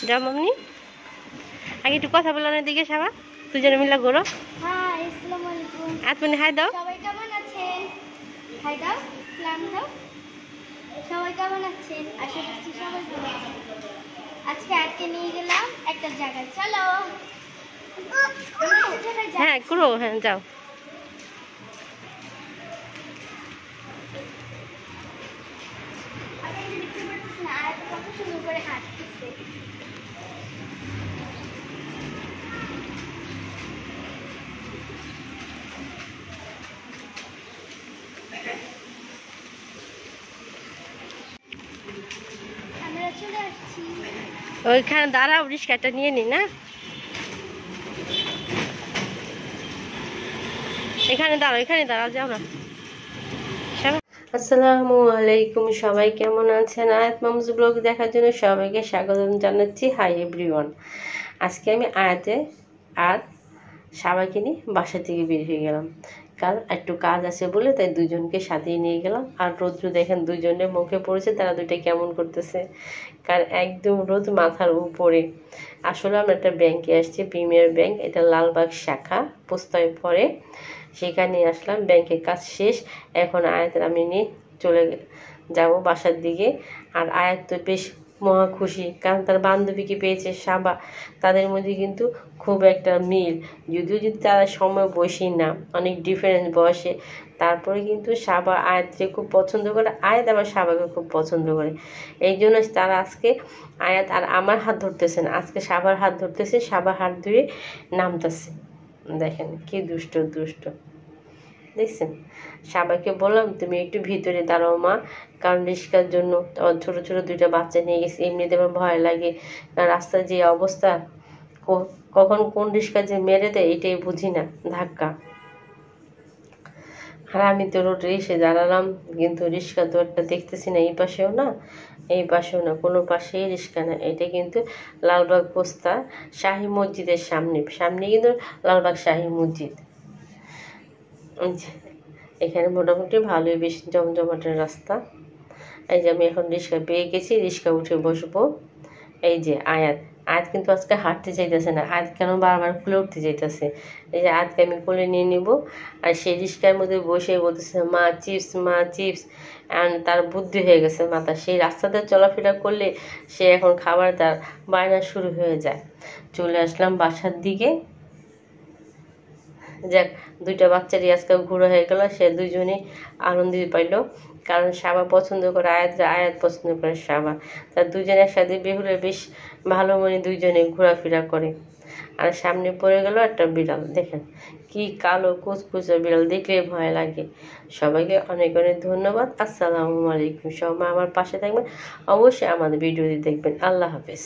যাও মামনি আগে একটু কথা বলো না দিকে সাবা দুজনে মিলে ঘোরো। হাই আসসালামু আলাইকুম আতমনি হাই দাও। সবাই কেমন আছেন? হাই দাও, সালাম দাও। সবাই কেমন আছেন? আশা করছি সবাই ভালো আছেন। আজকে আজকে নিয়ে গেলাম একটা জায়গায়, চলো হ্যাঁ করো, হ্যাঁ যাও। আপনি দেখতে পাচ্ছেন আর কত সুন্দর করে হাঁটতেছে। আমরা চলে আসছি। ওইখানে দাঁড়াও, রিস্কাটা নিয়ে নি না, এখানে দাঁড়াও, এখানে দাঁড়াও, যাও না। আসসালামু আলাইকুম, সবাই কেমন আছেন? আয়াত মামুজ ব্লগ দেখার জন্য সবাইকে স্বাগত জানাচ্ছি। Hi everyone. আজকে আমি আয়াতে আর সবাইকে নিয়ে বাসা থেকে বের হয়ে গেলাম, কারণ একটু কাজ আছে বলে, তাই দুজনকে সাথেই নিয়ে গেলাম। আর রৌদ্র দেখেন দুজনের মুখে পড়েছে, তারা দুইটা কেমন করতেছে, কারণ একদম রোদ মাথার উপরে। আসলে আমরা একটা ব্যাংকে আসছি, প্রিমিয়ার ব্যাংক, এটা লালবাগ শাখা পোস্তায় পড়ে। সেখানে আসলাম, ব্যাংকের কাজ শেষ। এখন আয়াতের আমি নিয়ে চলে যাব বাসার দিকে। আর আয়াত তো বেশ মহা খুশি, কারণ তার বান্ধবীকে পেয়েছে সাবা। তাদের মধ্যে কিন্তু খুব একটা মিল, যদিও যদি তারা সময় বয়সী না, অনেক ডিফারেন্স বয়সে, তারপরে কিন্তু সাবা আয়াতকে খুব পছন্দ করে, আয়াত আবার সাবাকে খুব পছন্দ করে। এই জন্য তারা আজকে আয়াত আর আমার হাত ধরতেছে না, আজকে সাবার হাত ধরতেছে, সাবার হাত ধরে নামতেছে। দেখেন কি দুষ্ট দুষ্ট, দেখছেন? সবাইকে বললাম তুমি একটু ভিতরে দাঁড়াও মা, কারণ রিস্কার জন্য ছোট ছোট দুইটা বাচ্চা নিয়ে গেছি, এমনিতে আমার ভয় লাগে, কারণ রাস্তার যে অবস্থা, কখন কোন রিস্কা যে মেরে দেয় এটাই বুঝি না, ধাক্কা। আর আমি তো রোডে এসে দাঁড়ালাম, কিন্তু রিস্কা তো একটা দেখতেছি না, এই পাশেও না এই পাশেও না, কোনো পাশেই রিস্কা না। এটা কিন্তু লালবাগ পোস্তা শাহী মসজিদের সামনে, সামনে কিন্তু লালবাগ শাহী মসজিদ। এখানে মোটামুটি ভালোই বেশ জমজমাটের রাস্তা। এই যে আমি এখন রিক্সা পেয়ে গেছি, রিক্সা উঠে বসবো। এই যে আয়াত, আয়াত কিন্তু আজকে হাঁটতে চাইতেছে না, আয়াত কেন বারবার খুলে উঠতে চাইতেছে। এই যে আয়াতকে আমি কোলে নিয়ে নিব, আর সেই রিক্সার মধ্যে বসে বলতেছে মা চিপস, মা চিপস। তার বুদ্ধি হয়ে গেছে মাথা, সেই রাস্তাতে চলাফেরা করলে সে এখন খাবার তার বায়না শুরু হয়ে যায়। চলে আসলাম বাসার দিকে। যাক, দুইটা বাচ্চারই আজকে ঘুরে হয়ে গেল, সে দুজনেই আনন্দিত পাইল, কারণ সাবা পছন্দ করে আয়াত, আয়াত পছন্দ করে সাবা। তার দুজনে একসাথে বেহুলে বেশ ভালো মনে দুইজনে ঘোরাফেরা করে। আর সামনে পড়ে গেল একটা বিড়াল, দেখেন কি কালো কুচকুচে বিড়াল, দেখলে ভয় লাগে। সবাইকে অনেক অনেক ধন্যবাদ। আসসালামু আলাইকুম। সবাই আমার পাশে থাকবেন, অবশ্যই আমাদের ভিডিওটি দেখবেন। আল্লাহ হাফেজ।